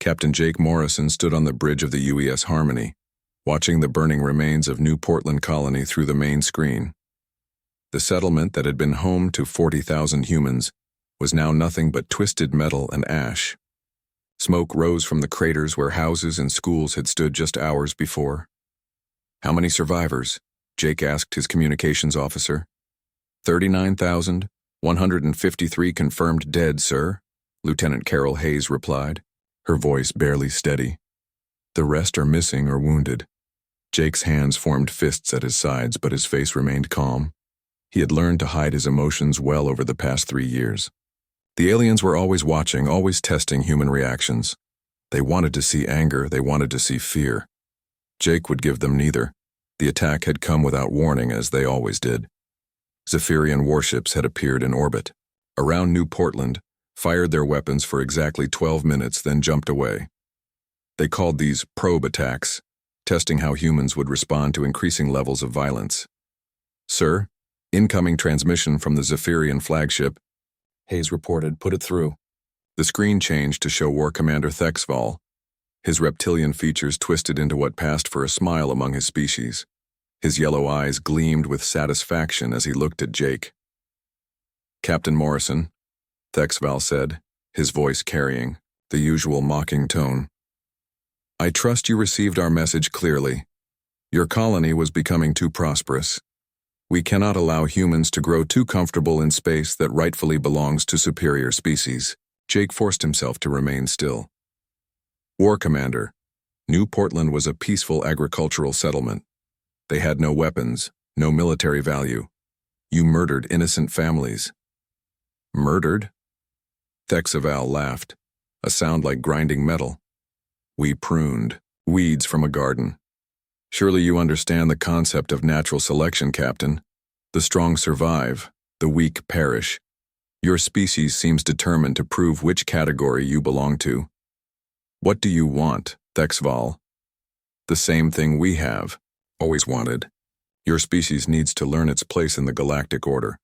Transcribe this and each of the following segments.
Captain Jake Morrison stood on the bridge of the UES Harmony, watching the burning remains of New Portland Colony through the main screen. The settlement that had been home to 40,000 humans was now nothing but twisted metal and ash. Smoke rose from the craters where houses and schools had stood just hours before. "How many survivors?" Jake asked his communications officer. 39,153 confirmed dead, sir," Lieutenant Carol Hayes replied, her voice barely steady. "The rest are missing or wounded." Jake's hands formed fists at his sides, but his face remained calm. He had learned to hide his emotions well over the past 3 years. The aliens were always watching, always testing human reactions. They wanted to see anger, they wanted to see fear. Jake would give them neither. The attack had come without warning, as they always did. Zephyrian warships had appeared in orbit, around New Portland, fired their weapons for exactly 12 minutes, then jumped away. They called these probe attacks, testing how humans would respond to increasing levels of violence. "Sir, incoming transmission from the Zephyrian flagship," Hayes reported. "Put it through." The screen changed to show War Commander Thexval. His reptilian features twisted into what passed for a smile among his species. His yellow eyes gleamed with satisfaction as he looked at Jake. "Captain Morrison," Thexval said, his voice carrying the usual mocking tone. "I trust you received our message clearly. Your colony was becoming too prosperous. We cannot allow humans to grow too comfortable in space that rightfully belongs to superior species." Jake forced himself to remain still. "War Commander, New Portland was a peaceful agricultural settlement. They had no weapons, no military value. You murdered innocent families." "Murdered?" Thexval laughed, a sound like grinding metal. "We pruned weeds from a garden. Surely you understand the concept of natural selection, Captain. The strong survive, the weak perish. Your species seems determined to prove which category you belong to." "What do you want, Thexval?" "The same thing we have, always wanted. Your species needs to learn its place in the galactic order.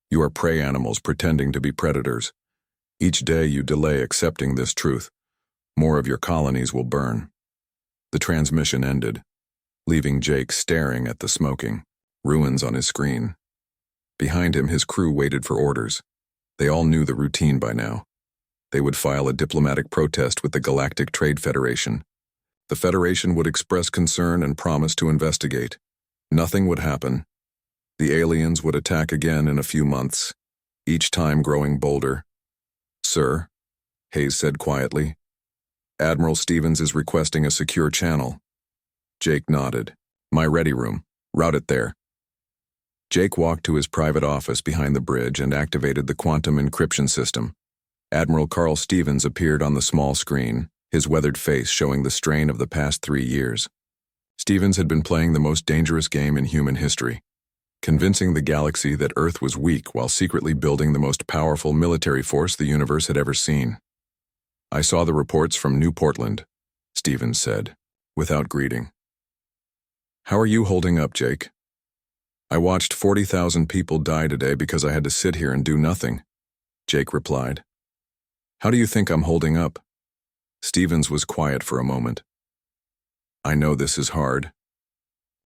You are prey animals pretending to be predators. Each day you delay accepting this truth, more of your colonies will burn." The transmission ended, leaving Jake staring at the smoking ruins on his screen. Behind him, his crew waited for orders. They all knew the routine by now. They would file a diplomatic protest with the Galactic Trade Federation. The Federation would express concern and promise to investigate. Nothing would happen. The aliens would attack again in a few months, each time growing bolder. "Sir," Hayes said quietly, "Admiral Stevens is requesting a secure channel." Jake nodded. "My ready room. Route it there." Jake walked to his private office behind the bridge and activated the quantum encryption system. Admiral Carl Stevens appeared on the small screen, his weathered face showing the strain of the past 3 years. Stevens had been playing the most dangerous game in human history, convincing the galaxy that Earth was weak while secretly building the most powerful military force the universe had ever seen. "I saw the reports from New Portland," Stevens said, without greeting. "How are you holding up, Jake?" "I watched 40,000 people die today because I had to sit here and do nothing," Jake replied. "How do you think I'm holding up?" Stevens was quiet for a moment. "I know this is hard,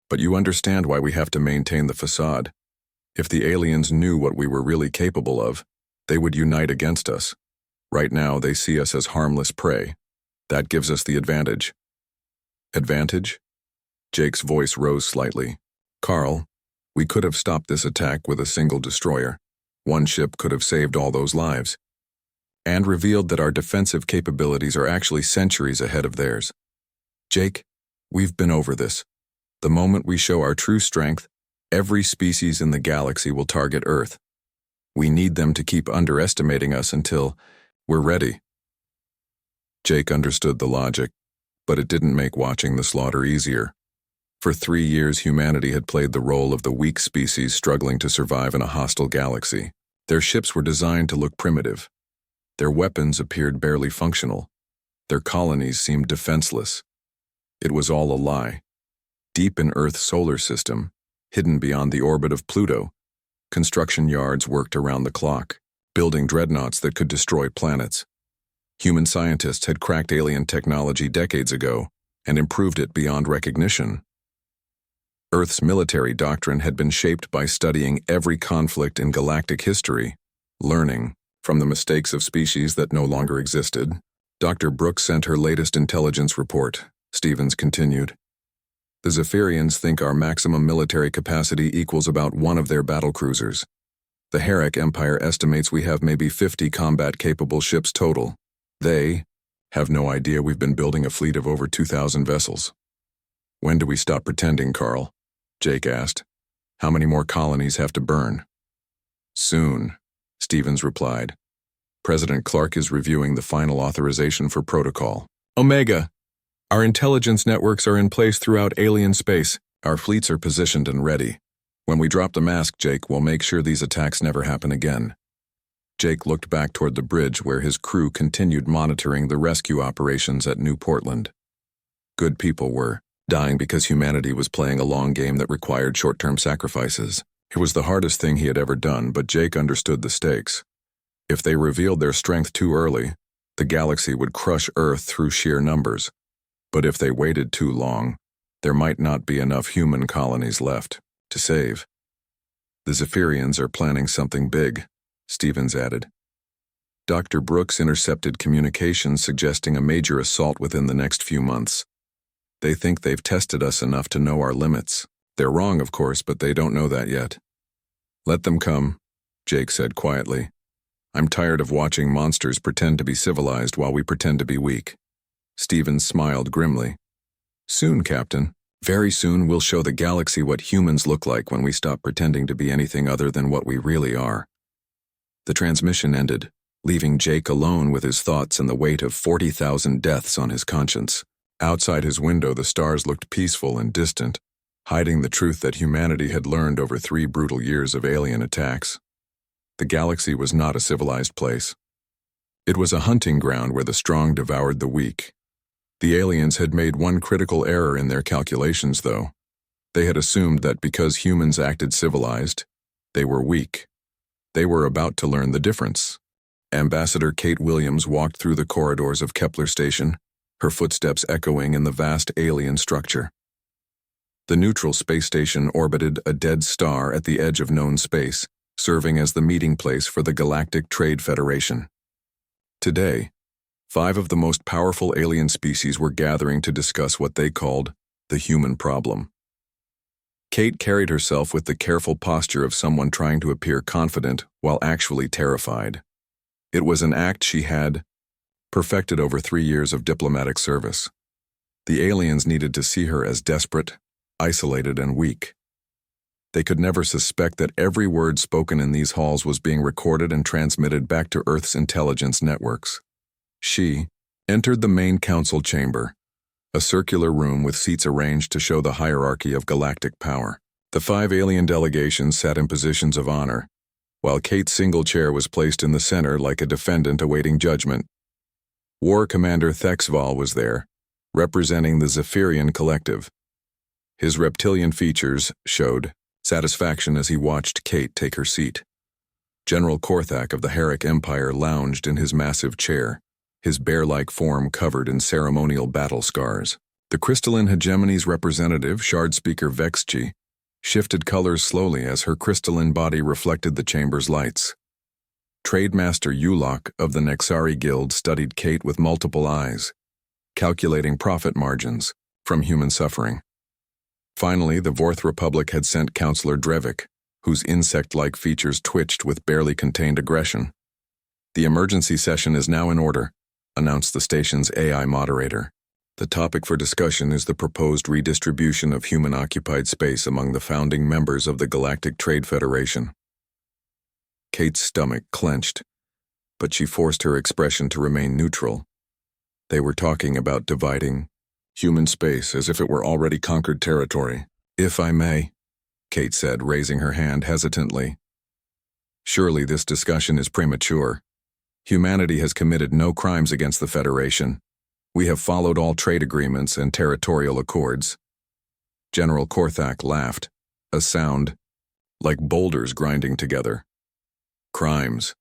but you understand why we have to maintain the facade. If the aliens knew what we were really capable of, they would unite against us. Right now, they see us as harmless prey. That gives us the advantage." "Advantage?" Jake's voice rose slightly. "Carl, we could have stopped this attack with a single destroyer. One ship could have saved all those lives, and revealed that our defensive capabilities are actually centuries ahead of theirs. Jake, we've been over this. The moment we show our true strength, every species in the galaxy will target Earth. We need them to keep underestimating us until we're ready." Jake understood the logic, but it didn't make watching the slaughter easier. For 3 years, humanity had played the role of the weak species struggling to survive in a hostile galaxy. Their ships were designed to look primitive. Their weapons appeared barely functional. Their colonies seemed defenseless. It was all a lie. Deep in Earth's solar system, hidden beyond the orbit of Pluto, construction yards worked around the clock, building dreadnoughts that could destroy planets. Human scientists had cracked alien technology decades ago and improved it beyond recognition. Earth's military doctrine had been shaped by studying every conflict in galactic history, learning from the mistakes of species that no longer existed. Dr. Brooks sent her latest intelligence report, Stevens continued. The Zephyrians think our maximum military capacity equals about one of their battlecruisers. The Herrick Empire estimates we have maybe 50 combat-capable ships total. They have no idea we've been building a fleet of over 2,000 vessels. When do we stop pretending, Carl? Jake asked. How many more colonies have to burn? Soon, Stevens replied. President Clark is reviewing the final authorization for protocol. Omega, our intelligence networks are in place throughout alien space. Our fleets are positioned and ready. When we drop the mask, Jake, we'll make sure these attacks never happen again. Jake looked back toward the bridge where his crew continued monitoring the rescue operations at New Portland. Good people were dying because humanity was playing a long game that required short-term sacrifices. It was the hardest thing he had ever done, but Jake understood the stakes. If they revealed their strength too early, the galaxy would crush Earth through sheer numbers. But if they waited too long, there might not be enough human colonies left to save. The Zephyrians are planning something big, Stevens added. Dr. Brooks intercepted communications suggesting a major assault within the next few months. They think they've tested us enough to know our limits. They're wrong, of course, but they don't know that yet. Let them come, Jake said quietly. I'm tired of watching monsters pretend to be civilized while we pretend to be weak. Stevens smiled grimly. Soon, Captain. Very soon we'll show the galaxy what humans look like when we stop pretending to be anything other than what we really are. The transmission ended, leaving Jake alone with his thoughts and the weight of 40,000 deaths on his conscience. Outside his window, the stars looked peaceful and distant, hiding the truth that humanity had learned over 3 brutal years of alien attacks. The galaxy was not a civilized place. It was a hunting ground where the strong devoured the weak. The aliens had made one critical error in their calculations, though. They had assumed that because humans acted civilized, they were weak. They were about to learn the difference. Ambassador Kate Williams walked through the corridors of Kepler Station, her footsteps echoing in the vast alien structure. The neutral space station orbited a dead star at the edge of known space, serving as the meeting place for the Galactic Trade Federation. Today, 5 of the most powerful alien species were gathering to discuss what they called the human problem. Kate carried herself with the careful posture of someone trying to appear confident while actually terrified. It was an act she had perfected over 3 years of diplomatic service. The aliens needed to see her as desperate, isolated, and weak. They could never suspect that every word spoken in these halls was being recorded and transmitted back to Earth's intelligence networks. She entered the main council chamber, a circular room with seats arranged to show the hierarchy of galactic power. The 5 alien delegations sat in positions of honor, while Kate's single chair was placed in the center like a defendant awaiting judgment. War Commander Thexval was there, representing the Zephyrian collective. His reptilian features showed satisfaction as he watched Kate take her seat. General Korthak of the Herrick Empire lounged in his massive chair, his bear-like form covered in ceremonial battle scars. The crystalline hegemony's representative, Shard Speaker Vexchi, shifted colors slowly as her crystalline body reflected the chamber's lights. Trademaster Yulok of the Nexari Guild studied Kate with multiple eyes, calculating profit margins from human suffering. Finally, the Vorth Republic had sent Counselor Drevik, whose insect-like features twitched with barely contained aggression. The emergency session is now in order, announced the station's AI moderator. The topic for discussion is the proposed redistribution of human-occupied space among the founding members of the Galactic Trade Federation. Kate's stomach clenched, but she forced her expression to remain neutral. They were talking about dividing human space as if it were already conquered territory. If I may, Kate said, raising her hand hesitantly. Surely this discussion is premature. Humanity has committed no crimes against the Federation. We have followed all trade agreements and territorial accords. General Korthak laughed, a sound like boulders grinding together. Crimes.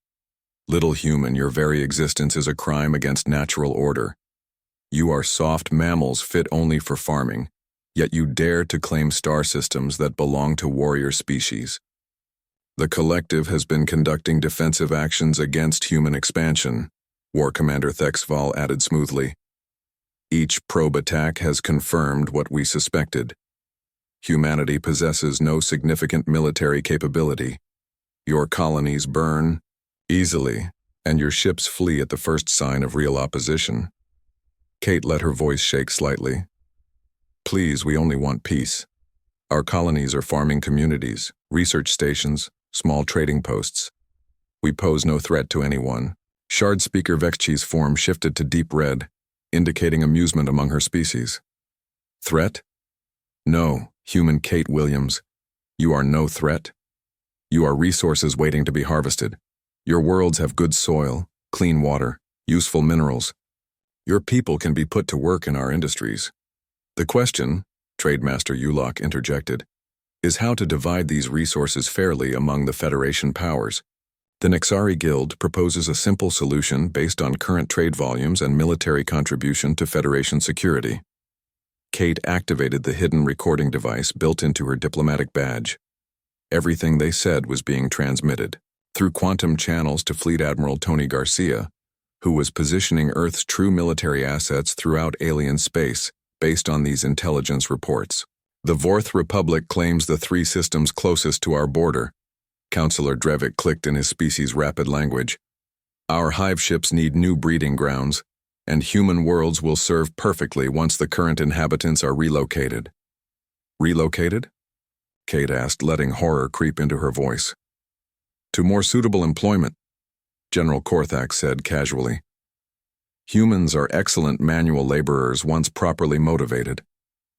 Little human, your very existence is a crime against natural order. You are soft mammals fit only for farming, yet you dare to claim star systems that belong to warrior species. The collective has been conducting defensive actions against human expansion, War Commander Thexval added smoothly. Each probe attack has confirmed what we suspected. Humanity possesses no significant military capability. Your colonies burn easily, and your ships flee at the first sign of real opposition. Kate let her voice shake slightly. Please, we only want peace. Our colonies are farming communities, research stations, small trading posts. We pose no threat to anyone. Shard Speaker Vexchi's form shifted to deep red, indicating amusement among her species. Threat? No, human Kate Williams. You are no threat. You are resources waiting to be harvested. Your worlds have good soil, clean water, useful minerals. Your people can be put to work in our industries. The question, Trademaster Ulok interjected, is how to divide these resources fairly among the Federation powers. The Nexari Guild proposes a simple solution based on current trade volumes and military contribution to Federation security. Kate activated the hidden recording device built into her diplomatic badge. Everything they said was being transmitted through quantum channels to Fleet Admiral Tony Garcia, who was positioning Earth's true military assets throughout alien space based on these intelligence reports. The Vorth Republic claims the 3 systems closest to our border. Counselor Drevik clicked in his species' rapid language. Our hive ships need new breeding grounds, and human worlds will serve perfectly once the current inhabitants are relocated. Relocated? Kate asked, letting horror creep into her voice. To more suitable employment, General Korthak said casually. Humans are excellent manual laborers once properly motivated.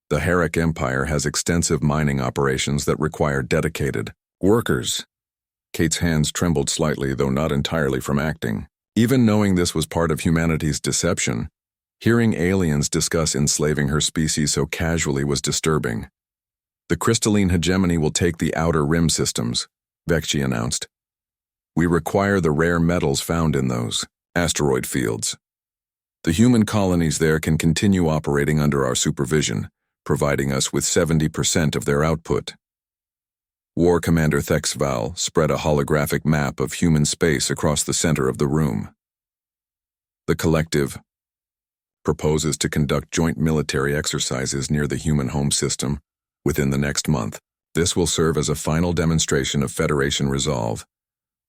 The Herrick Empire has extensive mining operations that require dedicated workers. Kate's hands trembled slightly, though not entirely from acting. Even knowing this was part of humanity's deception, hearing aliens discuss enslaving her species so casually was disturbing. The crystalline hegemony will take the outer rim systems, Vexchi announced. We require the rare metals found in those asteroid fields. The human colonies there can continue operating under our supervision, providing us with 70% of their output. War Commander Thexval spread a holographic map of human space across the center of the room. The collective proposes to conduct joint military exercises near the human home system within the next month. This will serve as a final demonstration of Federation resolve.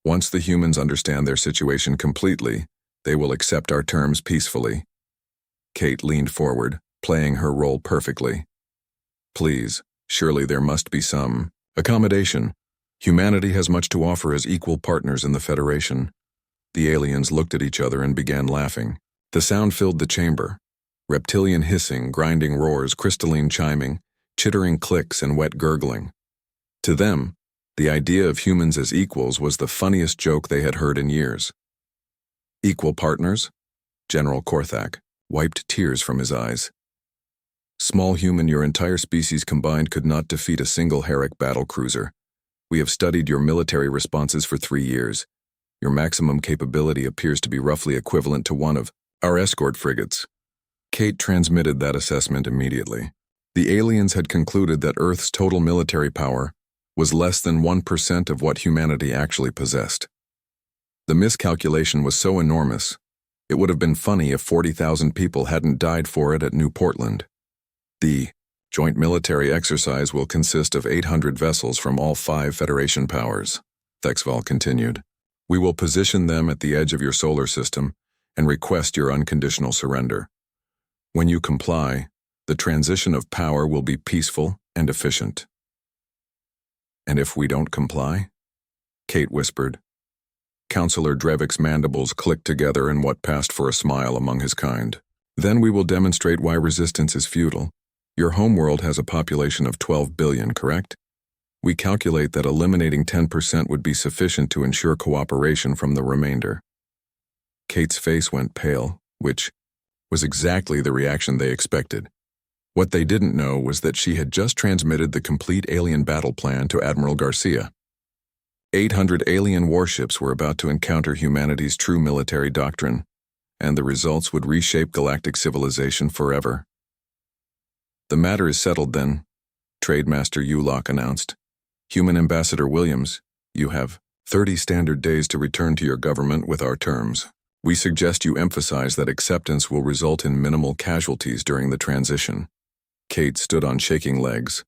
Once the humans understand their situation completely, they will accept our terms peacefully. Kate leaned forward, playing her role perfectly. Please, surely there must be some accommodation. Humanity has much to offer as equal partners in the Federation. The aliens looked at each other and began laughing. The sound filled the chamber. Reptilian hissing, grinding roars, crystalline chiming, chittering clicks, and wet gurgling. To them, the idea of humans as equals was the funniest joke they had heard in years. Equal partners? General Korthak wiped tears from his eyes. Small human, your entire species combined could not defeat a single Herrick battlecruiser. We have studied your military responses for 3 years. Your maximum capability appears to be roughly equivalent to one of our escort frigates. Kate transmitted that assessment immediately. The aliens had concluded that Earth's total military power was less than 1% of what humanity actually possessed. The miscalculation was so enormous, it would have been funny if 40,000 people hadn't died for it at New Portland. The joint military exercise will consist of 800 vessels from all 5 Federation powers, Thexval continued. We will position them at the edge of your solar system and request your unconditional surrender. When you comply, the transition of power will be peaceful and efficient. And if we don't comply? Kate whispered. Counselor Drevik's mandibles clicked together in what passed for a smile among his kind. Then we will demonstrate why resistance is futile. Your homeworld has a population of 12 billion, correct? We calculate that eliminating 10% would be sufficient to ensure cooperation from the remainder. Kate's face went pale, which was exactly the reaction they expected. What they didn't know was that she had just transmitted the complete alien battle plan to Admiral Garcia. 800 alien warships were about to encounter humanity's true military doctrine, and the results would reshape galactic civilization forever. "The matter is settled then," Trademaster Ulock announced. "Human Ambassador Williams, you have 30 standard days to return to your government with our terms. We suggest you emphasize that acceptance will result in minimal casualties during the transition." Kate stood on shaking legs,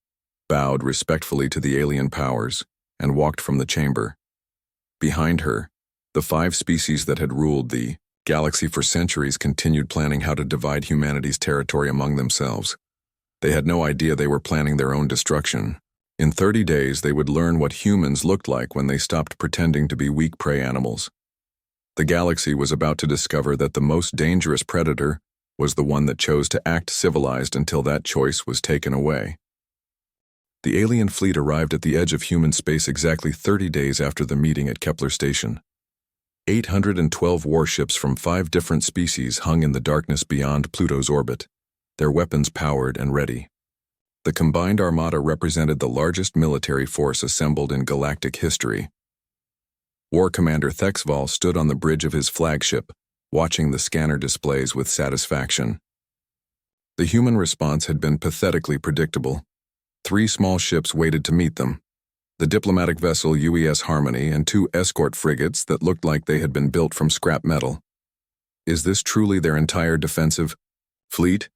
bowed respectfully to the alien powers, and walked from the chamber. Behind her, the 5 species that had ruled the galaxy for centuries continued planning how to divide humanity's territory among themselves. They had no idea they were planning their own destruction. In 30 days, they would learn what humans looked like when they stopped pretending to be weak prey animals. The galaxy was about to discover that the most dangerous predator was the one that chose to act civilized until that choice was taken away. The alien fleet arrived at the edge of human space exactly 30 days after the meeting at Kepler Station. 812 warships from 5 different species hung in the darkness beyond Pluto's orbit, their weapons powered and ready. The combined armada represented the largest military force assembled in galactic history. War Commander Thexval stood on the bridge of his flagship, watching the scanner displays with satisfaction. The human response had been pathetically predictable. 3 small ships waited to meet them: the diplomatic vessel UES Harmony and 2 escort frigates that looked like they had been built from scrap metal. "Is this truly their entire defensive fleet?"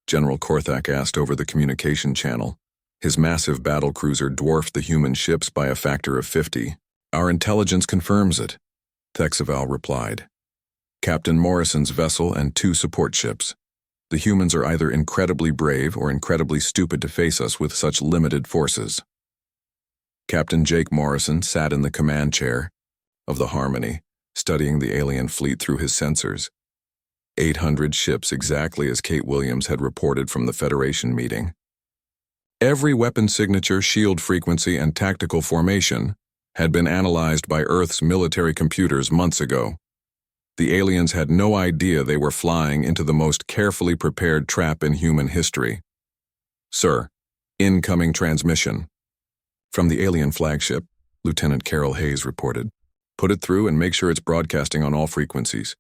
General Korthak asked over the communication channel. His massive battlecruiser dwarfed the human ships by a factor of 50. "Our intelligence confirms it," Thexval replied. "Captain Morrison's vessel and 2 support ships. The humans are either incredibly brave or incredibly stupid to face us with such limited forces." Captain Jake Morrison sat in the command chair of the Harmony, studying the alien fleet through his sensors. 800 ships, exactly as Kate Williams had reported from the Federation meeting. Every weapon signature, shield frequency, and tactical formation had been analyzed by Earth's military computers months ago. The aliens had no idea they were flying into the most carefully prepared trap in human history. "Sir, incoming transmission." From the alien flagship, Lieutenant Carol Hayes reported. "Put it through and make sure it's broadcasting on all frequencies.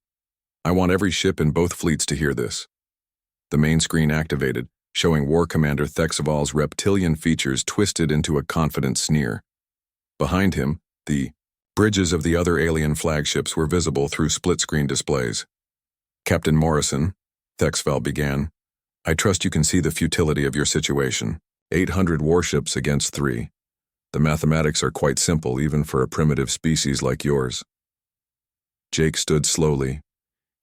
I want every ship in both fleets to hear this." The main screen activated, showing War Commander Thexval's reptilian features twisted into a confident sneer. Behind him, the bridges of the other alien flagships were visible through split-screen displays. "Captain Morrison," Thexval began, "I trust you can see the futility of your situation. 800 warships against 3. The mathematics are quite simple even for a primitive species like yours." Jake stood slowly,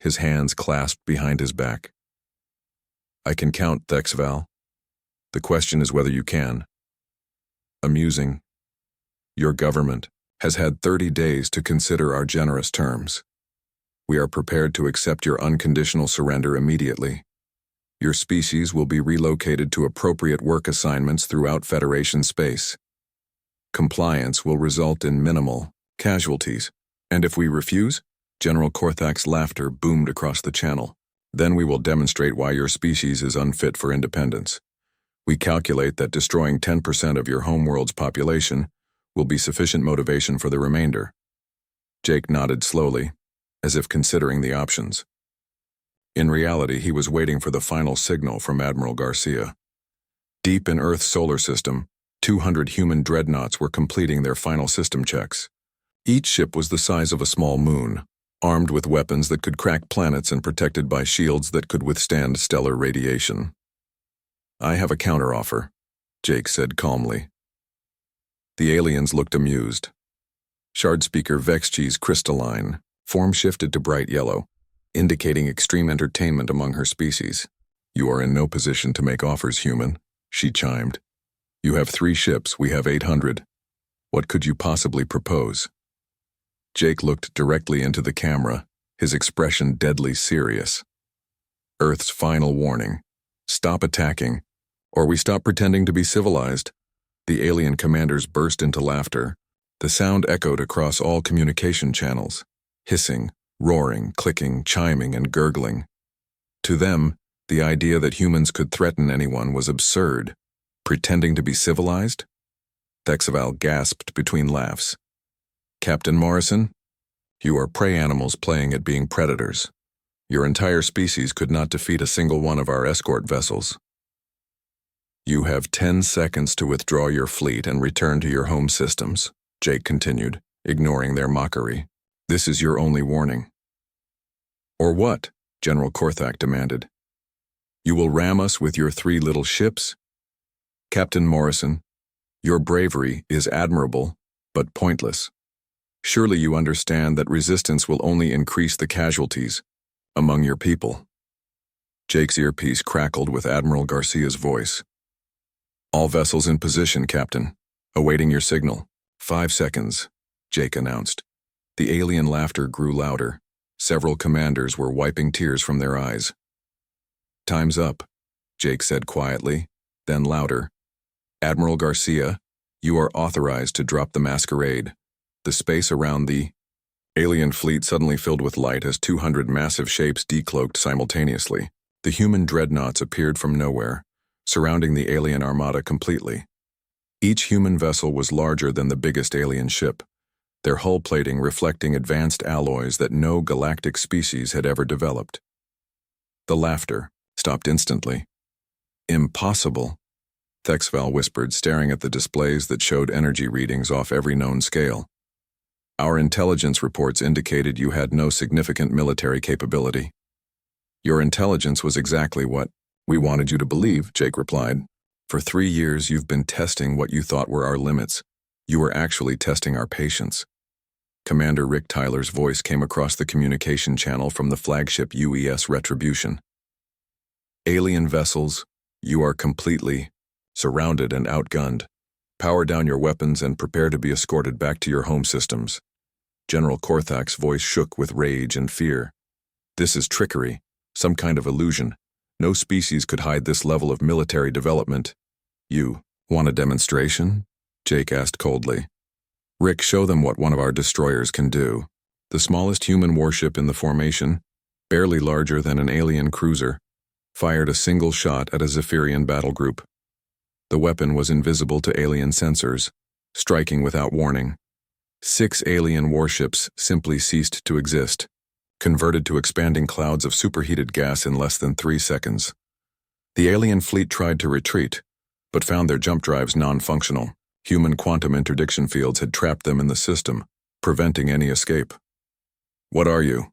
his hands clasped behind his back. "I can count, Thexval. The question is whether you can." Amusing. "Your government has had 30 days to consider our generous terms. We are prepared to accept your unconditional surrender immediately. Your species will be relocated to appropriate work assignments throughout Federation space. Compliance will result in minimal casualties. And if we refuse?" General Korthak's laughter boomed across the channel. "Then we will demonstrate why your species is unfit for independence. We calculate that destroying 10% of your homeworld's population will be sufficient motivation for the remainder." Jake nodded slowly, as if considering the options. In reality, he was waiting for the final signal from Admiral Garcia. Deep in Earth's solar system, 200 human dreadnoughts were completing their final system checks. Each ship was the size of a small moon, armed with weapons that could crack planets and protected by shields that could withstand stellar radiation. "I have a counteroffer," Jake said calmly. The aliens looked amused. Shard Speaker Vexchi's crystalline form shifted to bright yellow, indicating extreme entertainment among her species. "You are in no position to make offers, human," she chimed. "You have 3 ships, we have 800. What could you possibly propose?" Jake looked directly into the camera, his expression deadly serious. "Earth's final warning. Stop attacking, or we stop pretending to be civilized." The alien commanders burst into laughter. The sound echoed across all communication channels, hissing, roaring, clicking, chiming, and gurgling. To them, the idea that humans could threaten anyone was absurd. Pretending to be civilized? Thexval gasped between laughs. Captain Morrison, you are prey animals playing at being predators. Your entire species could not defeat a single one of our escort vessels. You have 10 seconds to withdraw your fleet and return to your home systems, Jake continued, ignoring their mockery. This is your only warning. Or what? General Korthak demanded. You will ram us with your 3 little ships? Captain Morrison, your bravery is admirable, but pointless. Surely you understand that resistance will only increase the casualties among your people. Jake's earpiece crackled with Admiral Garcia's voice. All vessels in position, Captain. Awaiting your signal. 5 seconds, Jake announced. The alien laughter grew louder. Several commanders were wiping tears from their eyes. Time's up, Jake said quietly, then louder. Admiral Garcia, you are authorized to drop the masquerade. The space around the alien fleet suddenly filled with light as 200 massive shapes decloaked simultaneously. The human dreadnoughts appeared from nowhere, surrounding the alien armada completely. Each human vessel was larger than the biggest alien ship, their hull plating reflecting advanced alloys that no galactic species had ever developed. The laughter stopped instantly. Impossible, Thexval whispered, staring at the displays that showed energy readings off every known scale. Our intelligence reports indicated you had no significant military capability. Your intelligence was exactly what we wanted you to believe, Jake replied. For 3 years you've been testing what you thought were our limits. You were actually testing our patience. Commander Rick Tyler's voice came across the communication channel from the flagship UES Retribution. Alien vessels, you are completely surrounded and outgunned. Power down your weapons and prepare to be escorted back to your home systems. General Korthak's voice shook with rage and fear. This is trickery, some kind of illusion. No species could hide this level of military development. You want a demonstration? Jake asked coldly. Rick, show them what one of our destroyers can do. The smallest human warship in the formation, barely larger than an alien cruiser, fired a single shot at a Zephyrian battle group. The weapon was invisible to alien sensors, striking without warning. 6 alien warships simply ceased to exist, converted to expanding clouds of superheated gas in less than 3 seconds. The alien fleet tried to retreat, but found their jump drives non-functional. Human quantum interdiction fields had trapped them in the system, preventing any escape. What are you?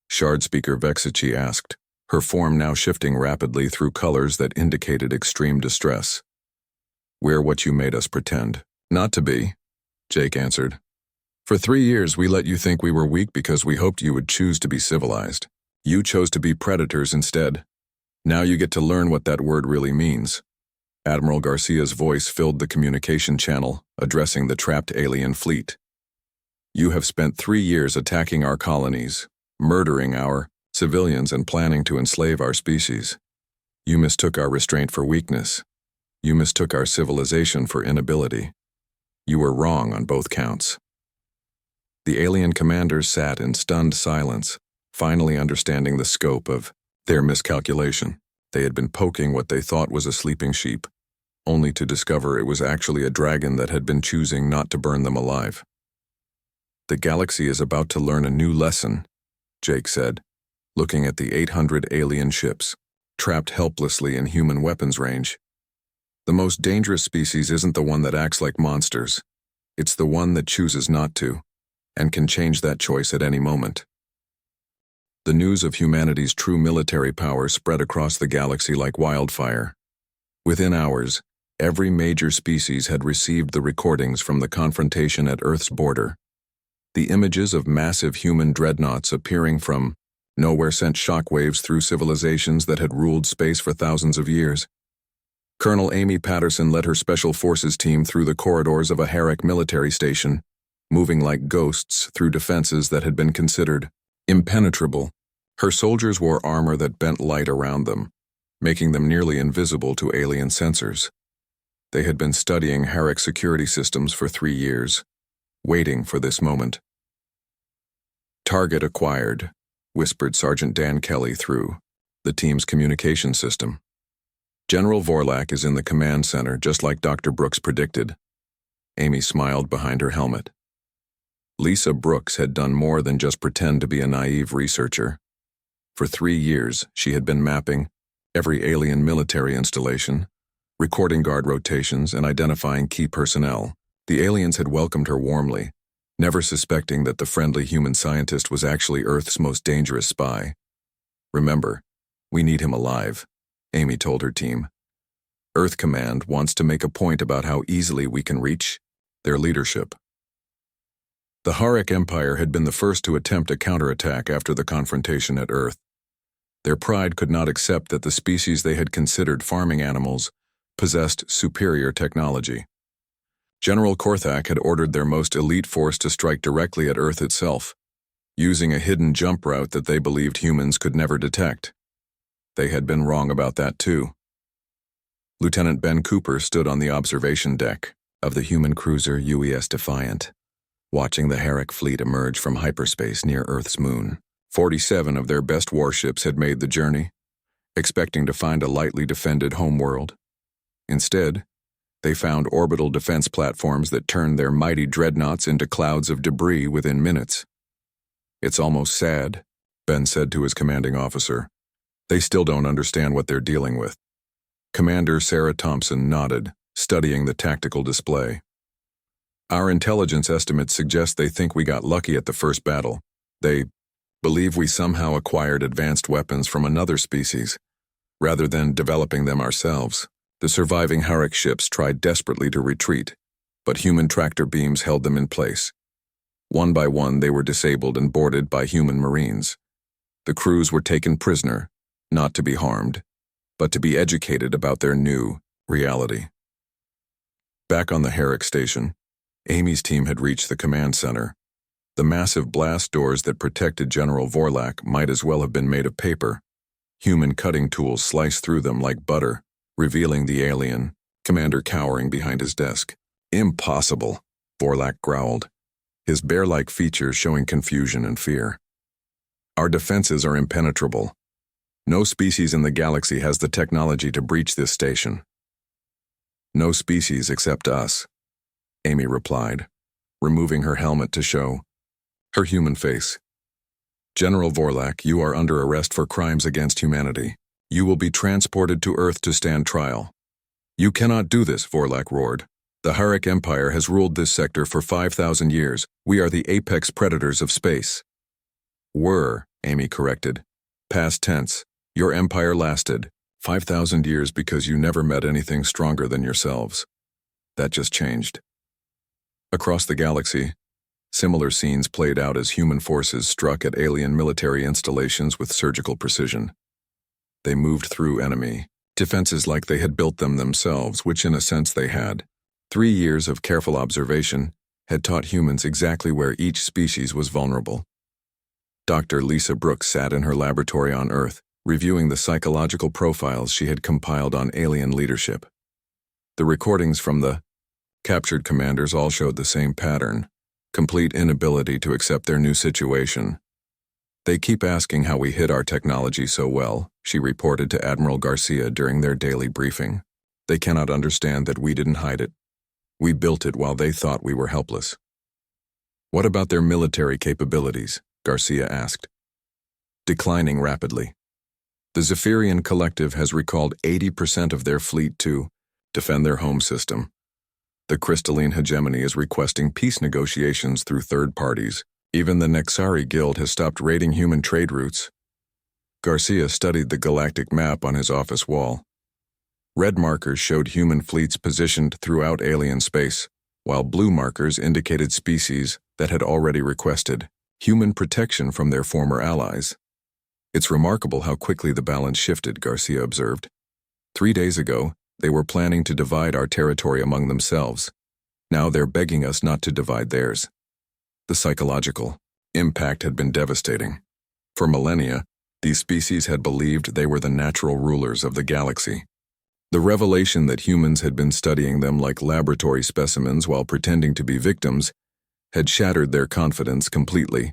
Shard Speaker Vexici asked, her form now shifting rapidly through colors that indicated extreme distress. We're what you made us pretend not to be, Jake answered. For 3 years we let you think we were weak because we hoped you would choose to be civilized. You chose to be predators instead. Now you get to learn what that word really means. Admiral Garcia's voice filled the communication channel, addressing the trapped alien fleet. You have spent 3 years attacking our colonies, murdering our civilians and planning to enslave our species. You mistook our restraint for weakness. You mistook our civilization for inability. You were wrong on both counts. The alien commanders sat in stunned silence, finally understanding the scope of their miscalculation. They had been poking what they thought was a sleeping sheep, only to discover it was actually a dragon that had been choosing not to burn them alive. The galaxy is about to learn a new lesson, Jake said, looking at the 800 alien ships, trapped helplessly in human weapons range. The most dangerous species isn't the one that acts like monsters. It's the one that chooses not to, and can change that choice at any moment. The news of humanity's true military power spread across the galaxy like wildfire. Within hours, every major species had received the recordings from the confrontation at Earth's border. The images of massive human dreadnoughts appearing from nowhere sent shockwaves through civilizations that had ruled space for thousands of years. Colonel Amy Patterson led her Special Forces team through the corridors of a Herrick military station, moving like ghosts through defenses that had been considered impenetrable. Her soldiers wore armor that bent light around them, making them nearly invisible to alien sensors. They had been studying Herrick security systems for 3 years, waiting for this moment. Target acquired, whispered Sergeant Dan Kelly through the team's communication system. General Vorlak is in the command center, just like Dr. Brooks predicted. Amy smiled behind her helmet. Lisa Brooks had done more than just pretend to be a naive researcher. For 3 years, she had been mapping every alien military installation, recording guard rotations, and identifying key personnel. The aliens had welcomed her warmly, never suspecting that the friendly human scientist was actually Earth's most dangerous spy. "Remember, we need him alive," Amy told her team. "Earth Command wants to make a point about how easily we can reach their leadership." The Harek Empire had been the first to attempt a counterattack after the confrontation at Earth. Their pride could not accept that the species they had considered farming animals possessed superior technology. General Korthak had ordered their most elite force to strike directly at Earth itself, using a hidden jump route that they believed humans could never detect. They had been wrong about that too. Lieutenant Ben Cooper stood on the observation deck of the human cruiser UES Defiant, watching the Harek fleet emerge from hyperspace near Earth's moon. 47 of their best warships had made the journey, expecting to find a lightly defended homeworld. Instead, they found orbital defense platforms that turned their mighty dreadnoughts into clouds of debris within minutes. "It's almost sad," Ben said to his commanding officer. "They still don't understand what they're dealing with." Commander Sarah Thompson nodded, studying the tactical display. "Our intelligence estimates suggest they think we got lucky at the first battle. They believe we somehow acquired advanced weapons from another species, rather than developing them ourselves." The surviving Harek ships tried desperately to retreat, but human tractor beams held them in place. One by one, they were disabled and boarded by human marines. The crews were taken prisoner, not to be harmed, but to be educated about their new reality. Back on the Harek station, Amy's team had reached the command center. The massive blast doors that protected General Vorlak might as well have been made of paper. Human cutting tools sliced through them like butter, revealing the alien commander cowering behind his desk. "Impossible," Vorlak growled, his bear-like features showing confusion and fear. "Our defenses are impenetrable. No species in the galaxy has the technology to breach this station." "No species except us," Amy replied, removing her helmet to show her human face. "General Vorlak, you are under arrest for crimes against humanity. You will be transported to Earth to stand trial." "You cannot do this," Vorlak roared. "The Harek Empire has ruled this sector for 5,000 years. We are the apex predators of space." "Were," Amy corrected. "Past tense. Your empire lasted 5,000 years because you never met anything stronger than yourselves. That just changed." Across the galaxy, similar scenes played out as human forces struck at alien military installations with surgical precision. They moved through enemy defenses like they had built them themselves, which in a sense they had. 3 years of careful observation had taught humans exactly where each species was vulnerable. Dr. Lisa Brooks sat in her laboratory on Earth, reviewing the psychological profiles she had compiled on alien leadership. The recordings from the captured commanders all showed the same pattern: complete inability to accept their new situation. "They keep asking how we hid our technology so well," she reported to Admiral Garcia during their daily briefing. "They cannot understand that we didn't hide it. We built it while they thought we were helpless." "What about their military capabilities?" Garcia asked. "Declining rapidly. The Zephyrian Collective has recalled 80% of their fleet to defend their home system. The Crystalline Hegemony is requesting peace negotiations through third parties. Even the Nexari Guild has stopped raiding human trade routes." Garcia studied the galactic map on his office wall. Red markers showed human fleets positioned throughout alien space, while blue markers indicated species that had already requested human protection from their former allies. "It's remarkable how quickly the balance shifted," Garcia observed. 3 days ago, they were planning to divide our territory among themselves. Now they're begging us not to divide theirs. The psychological impact had been devastating. For millennia, these species had believed they were the natural rulers of the galaxy. The revelation that humans had been studying them like laboratory specimens while pretending to be victims had shattered their confidence completely.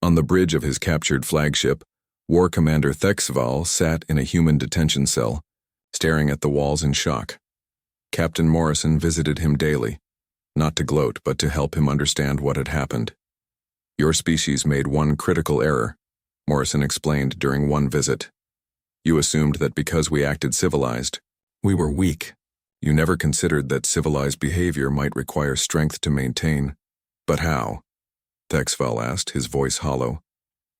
On the bridge of his captured flagship, War Commander Thexval sat in a human detention cell, staring at the walls in shock. Captain Morrison visited him daily, not to gloat but to help him understand what had happened. Your species made one critical error, Morrison explained during one visit. You assumed that because we acted civilized, we were weak. You never considered that civilized behavior might require strength to maintain. But how? Thexval asked, his voice hollow.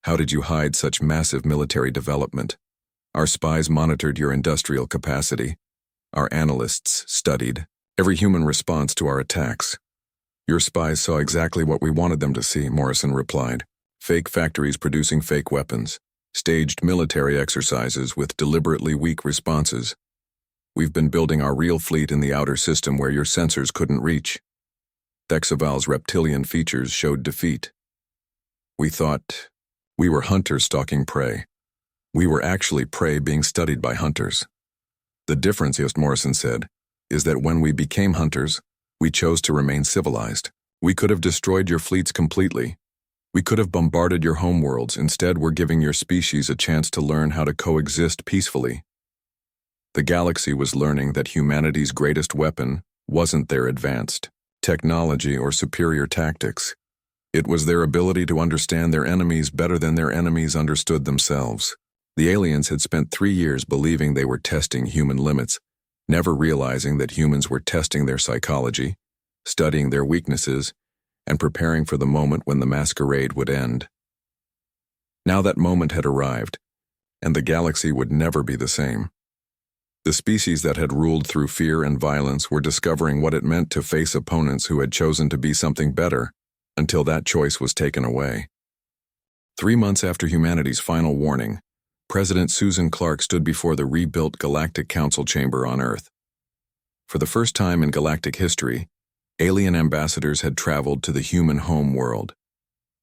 How did you hide such massive military development? Our spies monitored your industrial capacity. Our analysts studied every human response to our attacks. Your spies saw exactly what we wanted them to see, Morrison replied. Fake factories producing fake weapons, staged military exercises with deliberately weak responses. We've been building our real fleet in the outer system where your sensors couldn't reach. Thexaval's reptilian features showed defeat. We thought we were hunters stalking prey. We were actually prey being studied by hunters. The difference, Yost Morrison said, is that when we became hunters, we chose to remain civilized. We could have destroyed your fleets completely. We could have bombarded your homeworlds. Instead, we're giving your species a chance to learn how to coexist peacefully. The galaxy was learning that humanity's greatest weapon wasn't their advanced technology or superior tactics. It was their ability to understand their enemies better than their enemies understood themselves. The aliens had spent 3 years believing they were testing human limits, never realizing that humans were testing their psychology, studying their weaknesses, and preparing for the moment when the masquerade would end. Now that moment had arrived, and the galaxy would never be the same. The species that had ruled through fear and violence were discovering what it meant to face opponents who had chosen to be something better, until that choice was taken away. 3 months after humanity's final warning, President Susan Clark stood before the rebuilt Galactic Council chamber on Earth. For the first time in galactic history, alien ambassadors had traveled to the human home world.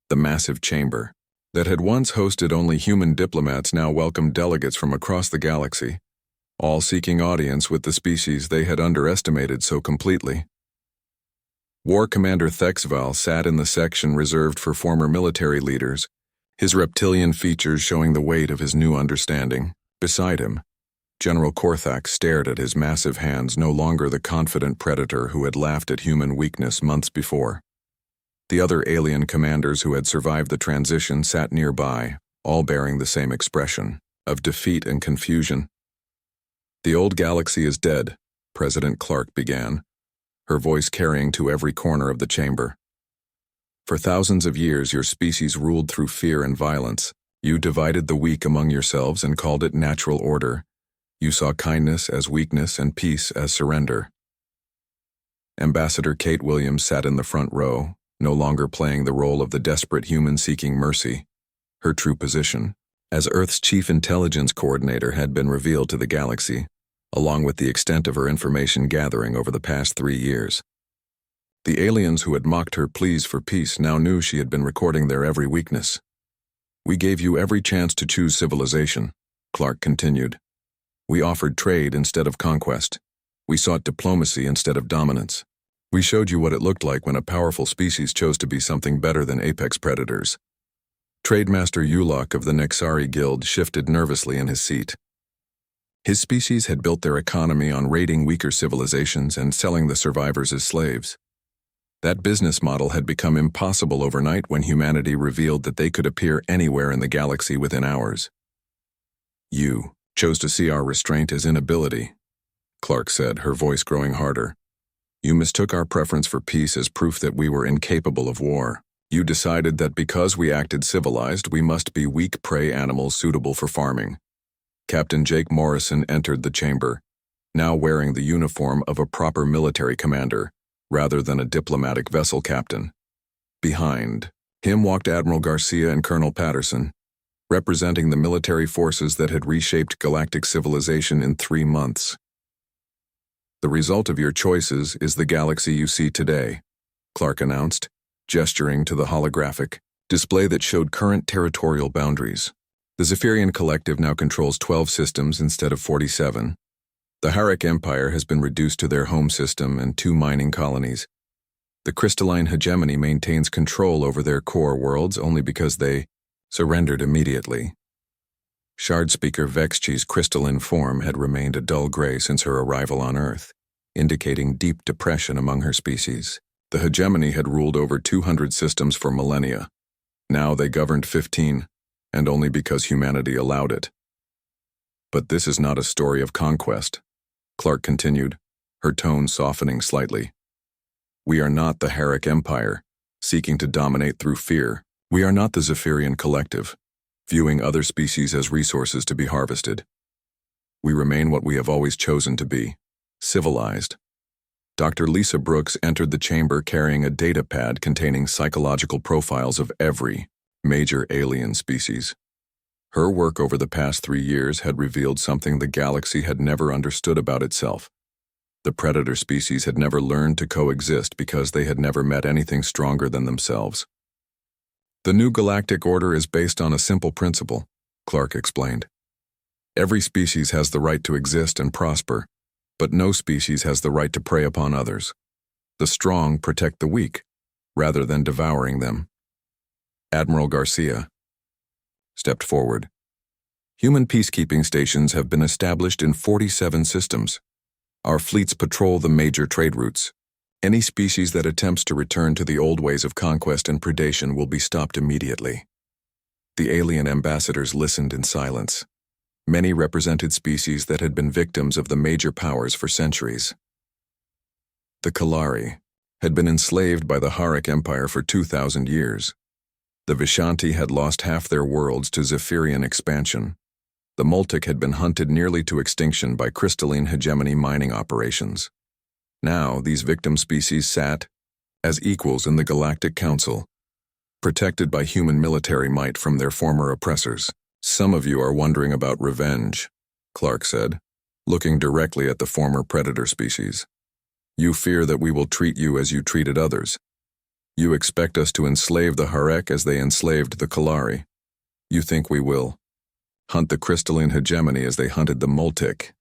The massive chamber, that had once hosted only human diplomats, now welcomed delegates from across the galaxy, all seeking audience with the species they had underestimated so completely. War Commander Thexval sat in the section reserved for former military leaders, his reptilian features showing the weight of his new understanding. Beside him, General Korthak stared at his massive hands, no longer the confident predator who had laughed at human weakness months before. The other alien commanders who had survived the transition sat nearby, all bearing the same expression of defeat and confusion. The old galaxy is dead, President Clark began, her voice carrying to every corner of the chamber. For thousands of years, your species ruled through fear and violence. You divided the weak among yourselves and called it natural order. You saw kindness as weakness and peace as surrender. Ambassador Kate Williams sat in the front row, no longer playing the role of the desperate human seeking mercy. Her true position, as Earth's chief intelligence coordinator, had been revealed to the galaxy, along with the extent of her information gathering over the past 3 years. The aliens who had mocked her pleas for peace now knew she had been recording their every weakness. We gave you every chance to choose civilization, Clark continued. We offered trade instead of conquest. We sought diplomacy instead of dominance. We showed you what it looked like when a powerful species chose to be something better than apex predators. Trademaster Ulok of the Nexari Guild shifted nervously in his seat. His species had built their economy on raiding weaker civilizations and selling the survivors as slaves. That business model had become impossible overnight when humanity revealed that they could appear anywhere in the galaxy within hours. You chose to see our restraint as inability, Clark said, her voice growing harder. You mistook our preference for peace as proof that we were incapable of war. You decided that because we acted civilized, we must be weak prey animals suitable for farming. Captain Jake Morrison entered the chamber, now wearing the uniform of a proper military commander, rather than a diplomatic vessel captain. Behind him walked Admiral Garcia and Colonel Patterson, representing the military forces that had reshaped galactic civilization in 3 months. The result of your choices is the galaxy you see today, Clark announced, gesturing to the holographic display that showed current territorial boundaries. The Zephyrian Collective now controls 12 systems instead of 47. The Harik Empire has been reduced to their home system and 2 mining colonies. The crystalline hegemony maintains control over their core worlds only because they surrendered immediately. Shard Speaker Vexchi's crystalline form had remained a dull gray since her arrival on Earth, indicating deep depression among her species. The hegemony had ruled over 200 systems for millennia. Now they governed 15, and only because humanity allowed it. But this is not a story of conquest, Clark continued, her tone softening slightly. We are not the Herrick Empire, seeking to dominate through fear. We are not the Zephyrian Collective, viewing other species as resources to be harvested. We remain what we have always chosen to be, civilized. Dr. Lisa Brooks entered the chamber carrying a data pad containing psychological profiles of every major alien species. Her work over the past 3 years had revealed something the galaxy had never understood about itself. The predator species had never learned to coexist because they had never met anything stronger than themselves. The new galactic order is based on a simple principle, Clark explained. Every species has the right to exist and prosper, but no species has the right to prey upon others. The strong protect the weak, rather than devouring them. Admiral Garcia stepped forward. Human peacekeeping stations have been established in 47 systems. Our fleets patrol the major trade routes. Any species that attempts to return to the old ways of conquest and predation will be stopped immediately. The alien ambassadors listened in silence. Many represented species that had been victims of the major powers for centuries. The Kalari had been enslaved by the Herrick Empire for 2,000 years. The Vishanti had lost half their worlds to Zephyrian expansion. The Multic had been hunted nearly to extinction by crystalline hegemony mining operations. Now, these victim species sat as equals in the Galactic Council, protected by human military might from their former oppressors. Some of you are wondering about revenge, Clark said, looking directly at the former predator species. You fear that we will treat you as you treated others. You expect us to enslave the Herrick as they enslaved the Kalari. You think we will hunt the crystalline hegemony as they hunted the Multic.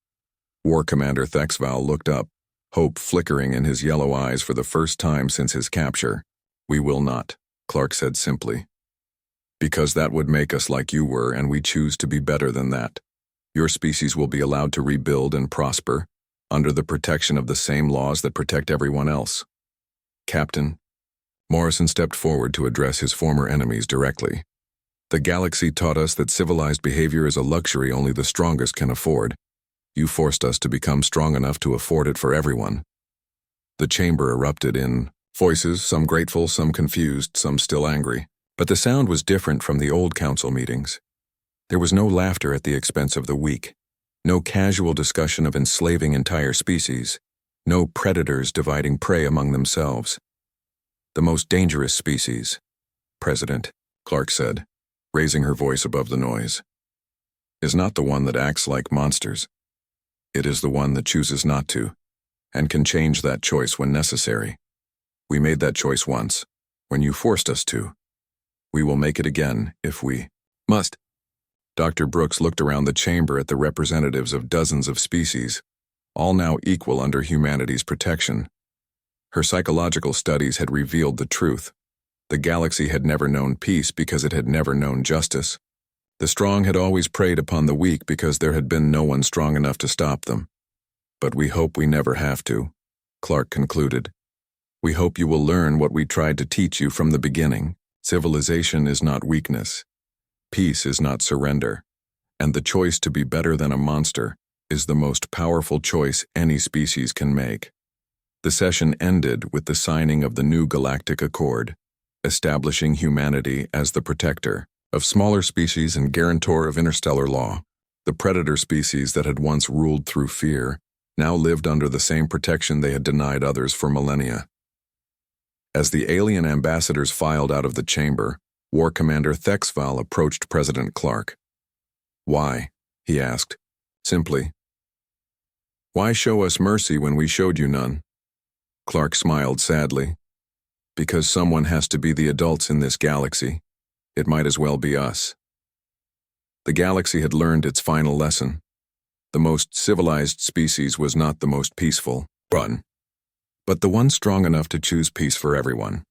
War Commander Thexval looked up, hope flickering in his yellow eyes for the first time since his capture. We will not, Clark said simply. Because that would make us like you were, and we choose to be better than that. Your species will be allowed to rebuild and prosper, under the protection of the same laws that protect everyone else. Captain, Morrison stepped forward to address his former enemies directly. The galaxy taught us that civilized behavior is a luxury only the strongest can afford. You forced us to become strong enough to afford it for everyone. The chamber erupted in voices, some grateful, some confused, some still angry. But the sound was different from the old council meetings. There was no laughter at the expense of the weak, no casual discussion of enslaving entire species, no predators dividing prey among themselves. The most dangerous species, President, Clark said, raising her voice above the noise, is not the one that acts like monsters. It is the one that chooses not to, and can change that choice when necessary. We made that choice once, when you forced us to. We will make it again, if we must. Dr. Brooks looked around the chamber at the representatives of dozens of species, all now equal under humanity's protection. Her psychological studies had revealed the truth. The galaxy had never known peace because it had never known justice. The strong had always preyed upon the weak because there had been no one strong enough to stop them. But we hope we never have to, Clark concluded. We hope you will learn what we tried to teach you from the beginning. Civilization is not weakness. Peace is not surrender. And the choice to be better than a monster is the most powerful choice any species can make. The session ended with the signing of the new Galactic Accord, establishing humanity as the protector of smaller species and guarantor of interstellar law. The predator species that had once ruled through fear now lived under the same protection they had denied others for millennia. As the alien ambassadors filed out of the chamber, War Commander Thexval approached President Clark. Why? He asked, simply. Why show us mercy when we showed you none? Clark smiled sadly. Because someone has to be the adults in this galaxy. It might as well be us. The galaxy had learned its final lesson. The most civilized species was not the most peaceful, but the one strong enough to choose peace for everyone.